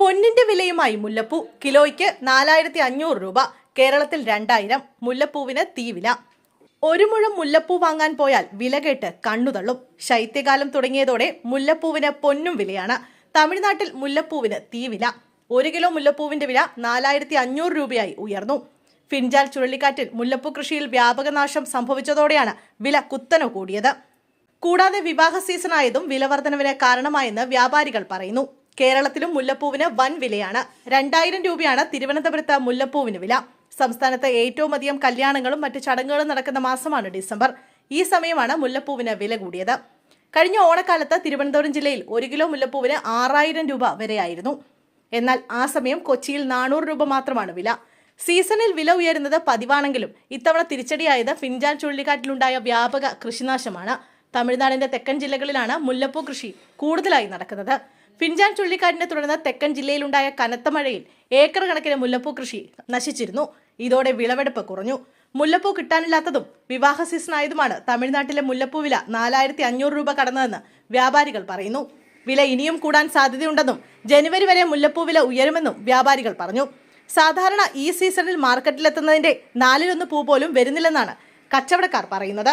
പൊന്നിന്റെ വിലയുമായി മുല്ലപ്പൂ കിലോയ്ക്ക് 4500 രൂപ. കേരളത്തിൽ 2000. മുല്ലപ്പൂവിന് തീവില. ഒരു മുഴം മുല്ലപ്പൂ വാങ്ങാൻ പോയാൽ വില കേട്ട് കണ്ണുതള്ളും. ശൈത്യകാലം തുടങ്ങിയതോടെ മുല്ലപ്പൂവിന് പൊന്നും വിലയാണ്. തമിഴ്നാട്ടിൽ മുല്ലപ്പൂവിന് തീവില. 1 കിലോ മുല്ലപ്പൂവിന്റെ വില 4500 രൂപയായി ഉയർന്നു. ഫിൻജാൽ ചുഴലിക്കാറ്റിൽ മുല്ലപ്പൂ കൃഷിയിൽ വ്യാപക നാശം സംഭവിച്ചതോടെയാണ് വില കുത്തനെ കൂടിയത്. കൂടാതെ വിവാഹ സീസണായതും വിലവർധനവിന് കാരണമായെന്ന് വ്യാപാരികൾ പറയുന്നു. കേരളത്തിലും മുല്ലപ്പൂവിന് വൻ വിലയാണ്. 2000 രൂപയാണ് തിരുവനന്തപുരത്ത് മുല്ലപ്പൂവിന് വില. സംസ്ഥാനത്ത് ഏറ്റവും അധികം കല്യാണങ്ങളും മറ്റ് ചടങ്ങുകളും നടക്കുന്ന മാസമാണ് ഡിസംബർ. ഈ സമയമാണ് മുല്ലപ്പൂവിന് വില കൂടിയത്. കഴിഞ്ഞ ഓണക്കാലത്ത് തിരുവനന്തപുരം ജില്ലയിൽ 1 കിലോ മുല്ലപ്പൂവിന് 6000 രൂപ വരെയായിരുന്നു. എന്നാൽ ആ സമയം കൊച്ചിയിൽ 400 രൂപ മാത്രമാണ് വില. സീസണിൽ വില ഉയരുന്നത് പതിവാണെങ്കിലും ഇത്തവണ തിരിച്ചടിയായത് ഫിൻജാൻ ചുഴലിക്കാറ്റിലുണ്ടായ വ്യാപക കൃഷിനാശമാണ്. തമിഴ്നാടിന്റെ തെക്കൻ ജില്ലകളിലാണ് മുല്ലപ്പൂ കൃഷി കൂടുതലായി നടക്കുന്നത്. ഫിൻജാൻ ചുഴലിക്കാറ്റിനെ തുടർന്ന് തെക്കൻ ജില്ലയിലുണ്ടായ കനത്ത മഴയിൽ ഏക്കർ കണക്കിന് മുല്ലപ്പൂ കൃഷി നശിച്ചിരുന്നു. ഇതോടെ വിളവെടുപ്പ് കുറഞ്ഞു. മുല്ലപ്പൂ കിട്ടാനില്ലാത്തതും വിവാഹ സീസൺ ആയതുമാണ് തമിഴ്നാട്ടിലെ മുല്ലപ്പൂ വില 4500 രൂപ കടന്നതെന്ന് വ്യാപാരികൾ പറയുന്നു. വില ഇനിയും കൂടാൻ സാധ്യതയുണ്ടെന്നും ജനുവരി വരെ മുല്ലപ്പൂ വില ഉയരുമെന്നും വ്യാപാരികൾ പറഞ്ഞു. സാധാരണ ഈ സീസണിൽ മാർക്കറ്റിലെത്തുന്നതിന്റെ 1/4 പൂ പോലും വരുന്നില്ലെന്നാണ് കച്ചവടക്കാർ പറയുന്നത്.